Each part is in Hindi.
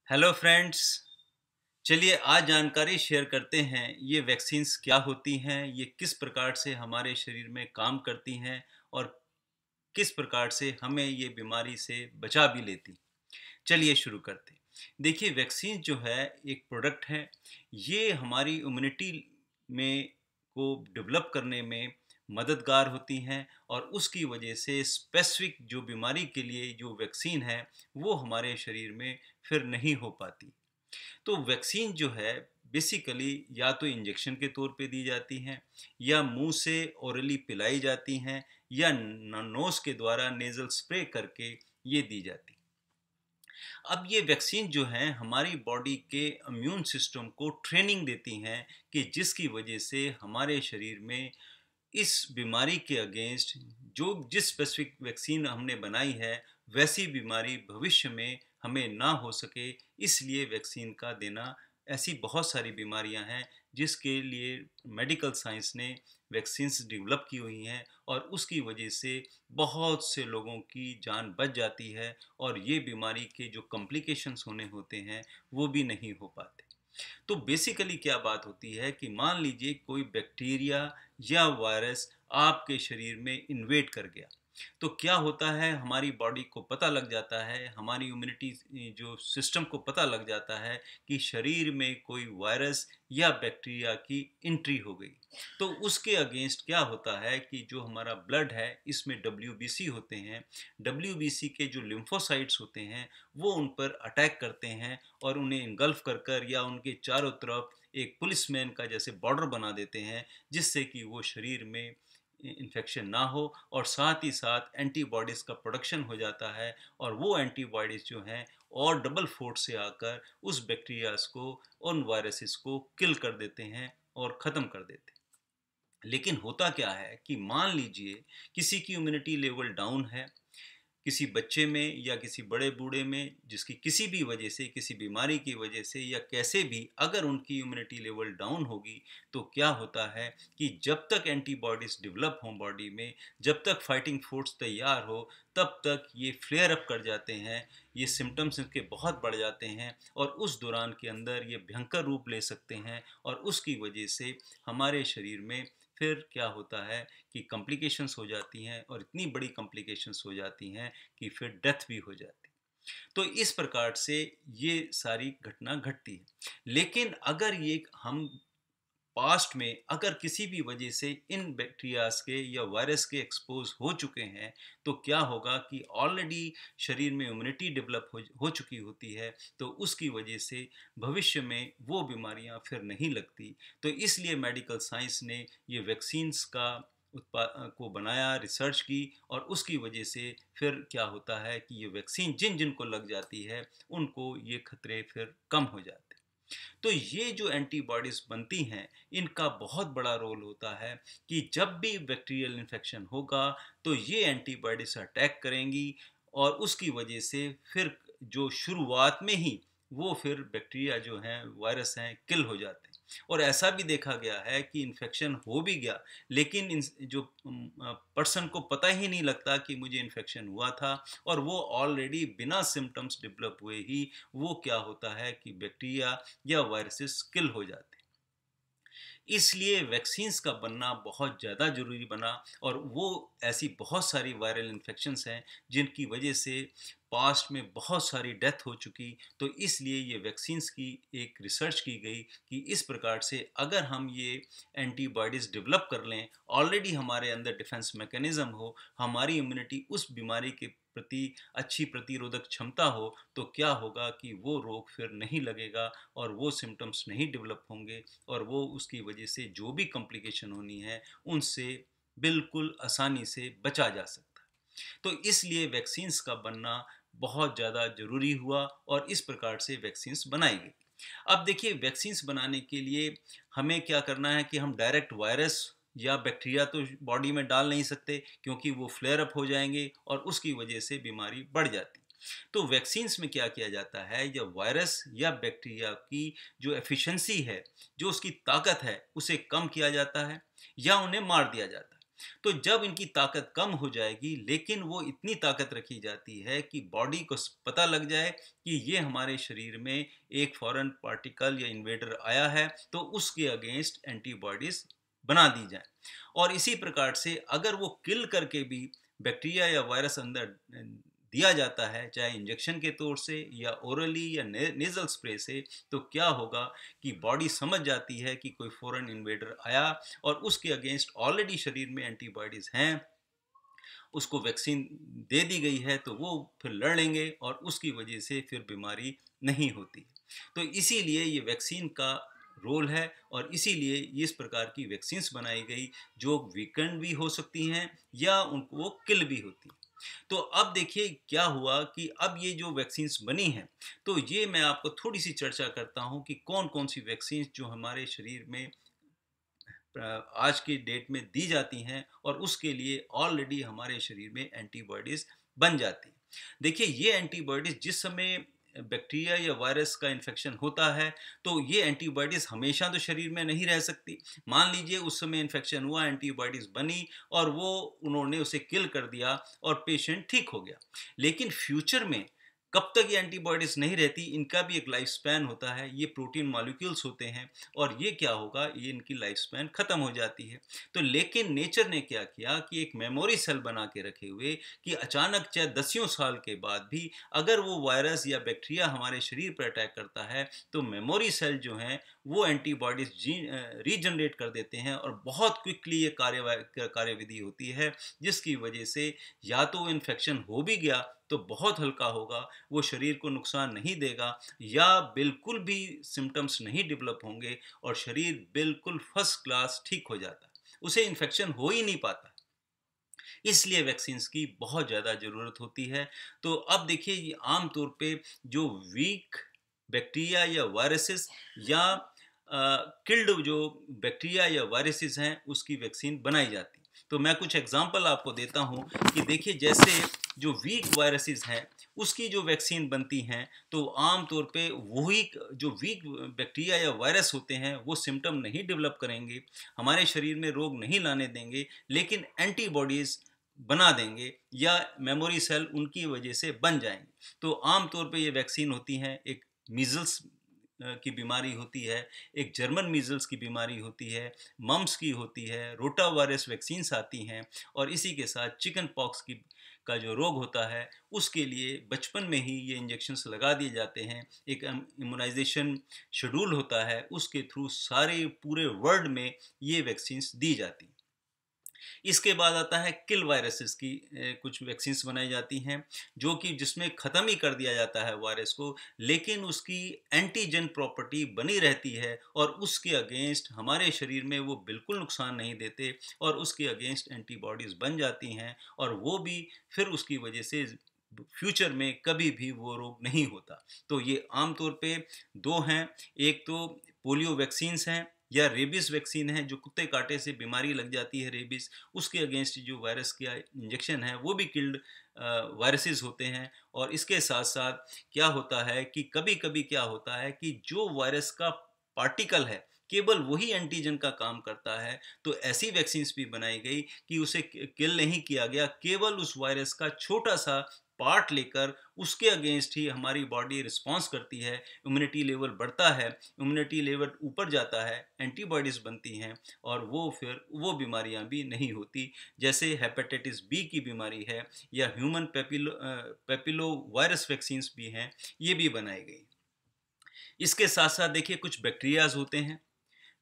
Hello friends. चलिए आज जानकारी शेयर करते हैं ये वैक्सीन्स क्या होती हैं, ये किस प्रकार से हमारे शरीर में काम करती हैं और किस प्रकार से हमें ये बीमारी से बचा भी लेती। चलिए शुरू करते हैं। देखिए वैक्सीन जो है एक प्रोडक्ट है। ये हमारी इम्यूनिटी में को डेवलप करने में मददगार होती हैं और उसकी वजह से स्पेसिफिक जो बीमारी के लिए जो वैक्सीन है वो हमारे शरीर में फिर नहीं हो पाती। तो वैक्सीन जो है बेसिकली या तो इंजेक्शन के तौर पे दी जाती हैं या मुंह से ओरली पिलाई जाती हैं या नोज के द्वारा नेजल स्प्रे करके ये दी जाती। अब ये वैक्सीन जो है हमारी बॉडी के इम्यून सिस्टम को ट्रेनिंग देती हैं कि जिसकी वजह से हमारे शरीर में इस बीमारी के अगेंस्ट जो जिस स्पेसिफिक वैक्सीन हमने बनाई है वैसी बीमारी भविष्य में हमें ना हो सके, इसलिए वैक्सीन का देना। ऐसी बहुत सारी बीमारियां हैं जिसके लिए मेडिकल साइंस ने वैक्सीन्स डेवलप की हुई हैं और उसकी वजह से बहुत से लोगों की जान बच जाती है और ये बीमारी के जो कॉम्प्लिकेशंस होने होते हैं वो भी नहीं हो पाते। तो बेसिकली क्या बात होती है कि मान लीजिए कोई बैक्टीरिया या वायरस आपके शरीर में इन्वेड कर गया, तो क्या होता है हमारी बॉडी को पता लग जाता है, हमारी इम्यूनिटी जो सिस्टम को पता लग जाता है कि शरीर में कोई वायरस या बैक्टीरिया की एंट्री हो गई। तो उसके अगेंस्ट क्या होता है कि जो हमारा ब्लड है इसमें डब्ल्यूबीसी होते हैं। डब्ल्यूबीसी के जो लिम्फोसाइट्स होते हैं वो उन पर अटैक करते हैं और उन्हें इंगल्फ कर कर या उनके चारों तरफ एक पुलिसमैन का जैसे बॉर्डर बना देते हैं, जिससे कि वो शरीर में इन्फेक्शन ना हो और साथ ही साथ एंटीबॉडीज़ का प्रोडक्शन हो जाता है और वो एंटीबॉडीज़ जो हैं और डबल फोर्स से आकर उस बैक्टीरियाज को, उन वायरसेस को किल कर देते हैं और ख़त्म कर देते हैं। लेकिन होता क्या है कि मान लीजिए किसी की इम्यूनिटी लेवल डाउन है, किसी बच्चे में या किसी बड़े बूढ़े में जिसकी किसी भी वजह से, किसी बीमारी की वजह से या कैसे भी अगर उनकी इम्यूनिटी लेवल डाउन होगी, तो क्या होता है कि जब तक एंटीबॉडीज डेवलप हों बॉडी में, जब तक फाइटिंग फोर्स तैयार हो, तब तक ये फ्लेयर अप कर जाते हैं, ये सिम्टम्स इनके बहुत बढ़ जाते हैं और उस दौरान के अंदर ये भयंकर रूप ले सकते हैं और उसकी वजह से हमारे शरीर में फिर क्या होता है कि कॉम्प्लिकेशंस हो जाती हैं और इतनी बड़ी कॉम्प्लिकेशंस हो जाती हैं कि फिर डेथ भी हो जाती। तो इस प्रकार से ये सारी घटना घटती है। लेकिन अगर ये हम पास्ट में अगर किसी भी वजह से इन बैक्टीरियाज के या वायरस के एक्सपोज हो चुके हैं, तो क्या होगा कि ऑलरेडी शरीर में इम्यूनिटी डेवलप हो चुकी होती है, तो उसकी वजह से भविष्य में वो बीमारियां फिर नहीं लगती। तो इसलिए मेडिकल साइंस ने ये वैक्सीन्स का को बनाया, रिसर्च की और उसकी वजह से फिर क्या होता है कि ये वैक्सीन जिन जिन को लग जाती है उनको ये खतरे फिर कम हो जाते हैं। तो ये जो एंटीबॉडीज़ बनती हैं इनका बहुत बड़ा रोल होता है कि जब भी बैक्टीरियल इन्फेक्शन होगा तो ये एंटीबॉडीज़ अटैक करेंगी और उसकी वजह से फिर जो शुरुआत में ही वो फिर बैक्टीरिया जो हैं, वायरस हैं, किल हो जाते हैं। और ऐसा भी देखा गया है कि इन्फेक्शन हो भी गया, लेकिन जो पर्सन को पता ही नहीं लगता कि मुझे इन्फेक्शन हुआ था और वो ऑलरेडी बिना सिम्टम्स डेवलप हुए ही वो क्या होता है कि बैक्टीरिया या वायरसेस किल हो जाते हैं। इसलिए वैक्सीन्स का बनना बहुत ज़्यादा ज़रूरी बना और वो ऐसी बहुत सारी वायरल इन्फेक्शंस हैं जिनकी वजह से पास्ट में बहुत सारी डेथ हो चुकी। तो इसलिए ये वैक्सीन्स की एक रिसर्च की गई कि इस प्रकार से अगर हम ये एंटीबॉडीज़ डेवलप कर लें, ऑलरेडी हमारे अंदर डिफेंस मैकेनिज़्म हो, हमारी इम्यूनिटी उस बीमारी के प्रति अच्छी प्रतिरोधक क्षमता हो, तो क्या होगा कि वो रोग फिर नहीं लगेगा और वो सिम्टम्स नहीं डेवलप होंगे और वो उसकी वजह से जो भी कॉम्प्लिकेशन होनी है उनसे बिल्कुल आसानी से बचा जा सकता है। तो इसलिए वैक्सीन्स का बनना बहुत ज़्यादा ज़रूरी हुआ और इस प्रकार से वैक्सीन्स बनाई गई। अब देखिए वैक्सीन्स बनाने के लिए हमें क्या करना है कि हम डायरेक्ट वायरस या बैक्टीरिया तो बॉडी में डाल नहीं सकते, क्योंकि वो फ्लेयर अप हो जाएंगे और उसकी वजह से बीमारी बढ़ जाती। तो वैक्सीन्स में क्या किया जाता है, जब वायरस या बैक्टीरिया की जो एफिशिएंसी है, जो उसकी ताकत है, उसे कम किया जाता है या उन्हें मार दिया जाता है। तो जब इनकी ताकत कम हो जाएगी, लेकिन वो इतनी ताकत रखी जाती है कि बॉडी को पता लग जाए कि ये हमारे शरीर में एक फॉरेन पार्टिकल या इन्वेडर आया है, तो उसके अगेंस्ट एंटीबॉडीज बना दी जाए। और इसी प्रकार से अगर वो किल करके भी बैक्टीरिया या वायरस अंदर दिया जाता है, चाहे इंजेक्शन के तौर से या ओरली या नेजल स्प्रे से, तो क्या होगा कि बॉडी समझ जाती है कि कोई फॉरेन इन्वेडर आया और उसके अगेंस्ट ऑलरेडी शरीर में एंटीबॉडीज हैं, उसको वैक्सीन दे दी गई है, तो वो फिर लड़ लेंगे और उसकी वजह से फिर बीमारी नहीं होती। तो इसीलिए ये वैक्सीन का रोल है और इसीलिए इस प्रकार की वैक्सीन्स बनाई गई जो वीकेंड भी हो सकती हैं या उनको वो किल भी होती हैं। तो अब देखिए क्या हुआ कि अब ये जो वैक्सीन्स बनी हैं, तो ये मैं आपको थोड़ी सी चर्चा करता हूँ कि कौन कौन सी वैक्सीन्स जो हमारे शरीर में आज की डेट में दी जाती हैं और उसके लिए ऑलरेडी हमारे शरीर में एंटीबॉडीज बन जाती हैं। देखिए ये एंटीबॉडीज जिस समय बैक्टीरिया या वायरस का इन्फेक्शन होता है, तो ये एंटीबॉडीज हमेशा तो शरीर में नहीं रह सकती। मान लीजिए उस समय इन्फेक्शन हुआ, एंटीबॉडीज बनी और वो उन्होंने उसे किल कर दिया और पेशेंट ठीक हो गया। लेकिन फ्यूचर में कब तक ये एंटीबॉडीज नहीं रहती, इनका भी एक लाइफ स्पैन होता है। ये प्रोटीन मॉलिक्यूल्स होते हैं और ये क्या होगा, ये इनकी लाइफ स्पैन खत्म हो जाती है। तो लेकिन नेचर ने क्या किया कि एक मेमोरी सेल बना के रखे हुए कि अचानक चाहे दसियों साल के बाद भी अगर वो वायरस या बैक्टीरिया हमारे शरीर पर अटैक करता है, तो मेमोरी सेल जो हैं वो एंटीबॉडीज रीजनरेट कर देते हैं और बहुत क्विकली ये कार्यविधि होती है, जिसकी वजह से या तो इन्फेक्शन हो भी गया तो बहुत हल्का होगा, वो शरीर को नुकसान नहीं देगा, या बिल्कुल भी सिम्टम्स नहीं डेवलप होंगे और शरीर बिल्कुल फर्स्ट क्लास ठीक हो जाता है, उसे इन्फेक्शन हो ही नहीं पाता। इसलिए वैक्सीन्स की बहुत ज़्यादा ज़रूरत होती है। तो अब देखिए ये आम तौर पे जो वीक बैक्टीरिया या वायरसेस या किल्ड जो बैक्टीरिया या वायरसेस हैं उसकी वैक्सीन बनाई जाती है। तो मैं कुछ एग्जांपल आपको देता हूं कि देखिए जैसे जो वीक वायरसेस हैं उसकी जो वैक्सीन बनती हैं, तो आम तौर पे वही जो वीक बैक्टीरिया या वायरस होते हैं वो सिम्टम नहीं डेवलप करेंगे, हमारे शरीर में रोग नहीं लाने देंगे, लेकिन एंटीबॉडीज़ बना देंगे या मेमोरी सेल उनकी वजह से बन जाएंगे। तो आम तौर पे ये वैक्सीन होती हैं, एक मीजल्स की बीमारी होती है, एक जर्मन मीजल्स की बीमारी होती है, मम्स की होती है, रोटा वायरस वैक्सीन्स आती हैं और इसी के साथ चिकन पॉक्स की का जो रोग होता है उसके लिए बचपन में ही ये इंजेक्शन्स लगा दिए जाते हैं। एक इम्यूनाइजेशन शेड्यूल होता है, उसके थ्रू सारे पूरे वर्ल्ड में ये वैक्सीन्स दी जाती हैं। इसके बाद आता है किल वायरसेस की कुछ वैक्सीन्स बनाई जाती हैं जो कि जिसमें ख़त्म ही कर दिया जाता है वायरस को, लेकिन उसकी एंटीजन प्रॉपर्टी बनी रहती है और उसके अगेंस्ट हमारे शरीर में वो बिल्कुल नुकसान नहीं देते और उसके अगेंस्ट एंटीबॉडीज़ बन जाती हैं और वो भी फिर उसकी वजह से फ्यूचर में कभी भी वो रोग नहीं होता। तो ये आमतौर पे दो हैं, एक तो पोलियो वैक्सीन्स हैं या रेबीज वैक्सीन है, जो कुत्ते काटे से बीमारी लग जाती है रेबीज, उसके अगेंस्ट जो वायरस का इंजेक्शन है वो भी किल्ड वायरसेस होते हैं। और इसके साथ साथ क्या होता है कि कभी कभी क्या होता है कि जो वायरस का पार्टिकल है केवल वही एंटीजन का काम करता है, तो ऐसी वैक्सीन्स भी बनाई गई कि उसे किल नहीं किया गया, केवल उस वायरस का छोटा सा पार्ट लेकर उसके अगेंस्ट ही हमारी बॉडी रिस्पॉन्स करती है, इम्यूनिटी लेवल बढ़ता है, इम्यूनिटी लेवल ऊपर जाता है, एंटीबॉडीज़ बनती हैं और वो फिर वो बीमारियां भी नहीं होती, जैसे हेपेटाइटिस बी की बीमारी है या ह्यूमन पेपिलो वायरस वैक्सीन्स भी हैं, ये भी बनाई गई। इसके साथ साथ देखिए कुछ बैक्टीरियाज होते हैं,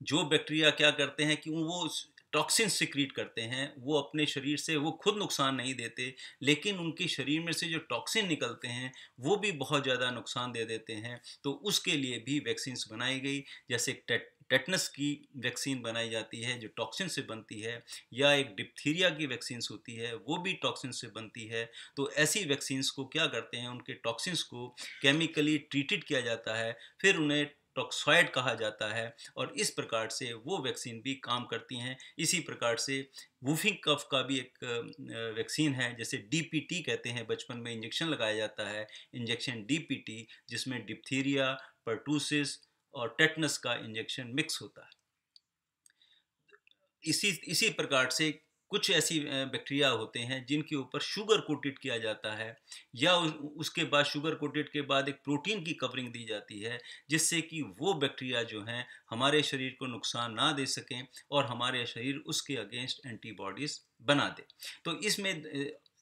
जो बैक्टीरिया क्या करते हैं कि वो टॉक्सिन सिक्रीट करते हैं, वो अपने शरीर से वो खुद नुकसान नहीं देते, लेकिन उनके शरीर में से जो टॉक्सिन निकलते हैं वो भी बहुत ज़्यादा नुकसान दे देते हैं। तो उसके लिए भी वैक्सीन्स बनाई गई, जैसे टेटनस की वैक्सीन बनाई जाती है जो टॉक्सिन से बनती है, या एक डिप्थीरिया की वैक्सीन्स होती है वो भी टॉक्सिन से बनती है। तो ऐसी वैक्सीन्स को क्या करते हैं, उनके टॉक्सिन्स को केमिकली ट्रीटेड किया जाता है, फिर उन्हें टॉक्सॉइड कहा जाता है और इस प्रकार से वो वैक्सीन भी काम करती हैं। इसी प्रकार से वूफिंग कफ का भी एक वैक्सीन है, जैसे डीपीटी कहते हैं, बचपन में इंजेक्शन लगाया जाता है, इंजेक्शन डीपीटी, जिसमें डिप्थीरिया, पर्टूसिस और टेटनस का इंजेक्शन मिक्स होता है। इसी इसी प्रकार से कुछ ऐसी बैक्टीरिया होते हैं जिनके ऊपर शुगर कोटेड किया जाता है, या उसके बाद शुगर कोटेड के बाद एक प्रोटीन की कवरिंग दी जाती है, जिससे कि वो बैक्टीरिया जो हैं हमारे शरीर को नुकसान ना दे सकें और हमारे शरीर उसके अगेंस्ट एंटीबॉडीज़ बना दे। तो इसमें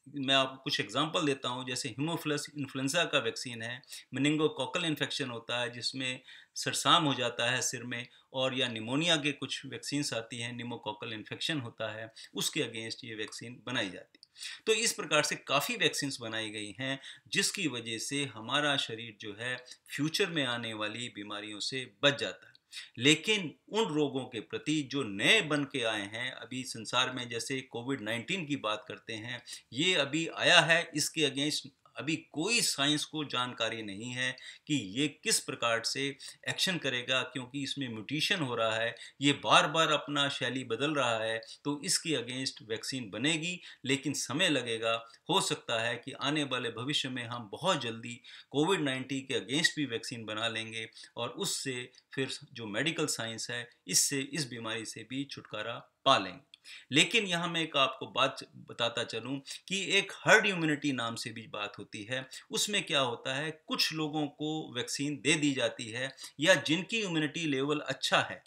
मैं आपको कुछ एग्जांपल देता हूँ। जैसे हीमोफिलस इन्फ्लुएंजा का वैक्सीन है, मेनिंगोकोकल इन्फेक्शन होता है जिसमें सरसाम हो जाता है सिर में, और या निमोनिया के कुछ वैक्सीन्स आती हैं, निमोकोकल इन्फेक्शन होता है, उसके अगेंस्ट ये वैक्सीन बनाई जाती है। तो इस प्रकार से काफ़ी वैक्सीन्स बनाई गई हैं, जिसकी वजह से हमारा शरीर जो है फ्यूचर में आने वाली बीमारियों से बच जाता है। लेकिन उन रोगों के प्रति जो नए बन के आए हैं अभी संसार में, जैसे कोविड-19 की बात करते हैं, ये अभी आया है, इसके अगेंस्ट अभी कोई साइंस को जानकारी नहीं है कि ये किस प्रकार से एक्शन करेगा, क्योंकि इसमें म्यूटेशन हो रहा है, ये बार बार अपना शैली बदल रहा है। तो इसके अगेंस्ट वैक्सीन बनेगी, लेकिन समय लगेगा। हो सकता है कि आने वाले भविष्य में हम बहुत जल्दी कोविड-19 के अगेंस्ट भी वैक्सीन बना लेंगे, और उससे फिर जो मेडिकल साइंस है इससे इस बीमारी से भी छुटकारा पा लेंगे। लेकिन यहाँ मैं एक आपको बात बताता चलूँ कि एक हर्ड इम्यूनिटी नाम से भी बात होती है। उसमें क्या होता है, कुछ लोगों को वैक्सीन दे दी जाती है, या जिनकी इम्यूनिटी लेवल अच्छा है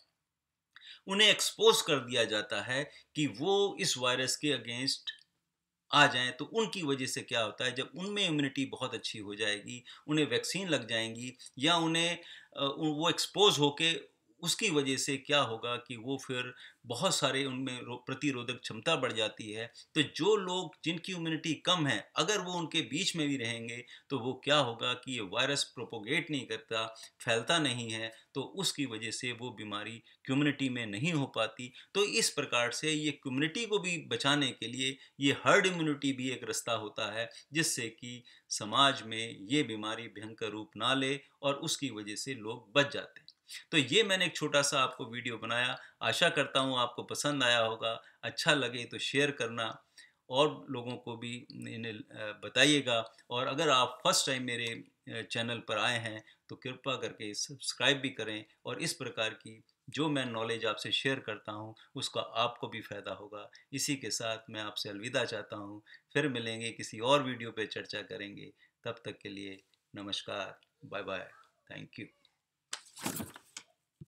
उन्हें एक्सपोज कर दिया जाता है कि वो इस वायरस के अगेंस्ट आ जाएं। तो उनकी वजह से क्या होता है, जब उनमें इम्यूनिटी बहुत अच्छी हो जाएगी, उन्हें वैक्सीन लग जाएंगी, या उन्हें वो एक्सपोज होके उसकी वजह से क्या होगा कि वो फिर बहुत सारे उनमें प्रतिरोधक क्षमता बढ़ जाती है। तो जो लोग जिनकी इम्यूनिटी कम है, अगर वो उनके बीच में भी रहेंगे तो वो क्या होगा कि ये वायरस प्रोपोगेट नहीं करता, फैलता नहीं है, तो उसकी वजह से वो बीमारी कम्युनिटी में नहीं हो पाती। तो इस प्रकार से ये कम्युनिटी को भी बचाने के लिए ये हर्ड इम्यूनिटी भी एक रास्ता होता है, जिससे कि समाज में ये बीमारी भयंकर रूप ना ले और उसकी वजह से लोग बच जाते हैं। तो ये मैंने एक छोटा सा आपको वीडियो बनाया, आशा करता हूँ आपको पसंद आया होगा। अच्छा लगे तो शेयर करना और लोगों को भी इन्हें बताइएगा। और अगर आप फर्स्ट टाइम मेरे चैनल पर आए हैं तो कृपया करके सब्सक्राइब भी करें, और इस प्रकार की जो मैं नॉलेज आपसे शेयर करता हूँ उसका आपको भी फ़ायदा होगा। इसी के साथ मैं आपसे अलविदा चाहता हूँ। फिर मिलेंगे, किसी और वीडियो पे चर्चा करेंगे। तब तक के लिए नमस्कार, बाय बाय, थैंक यू।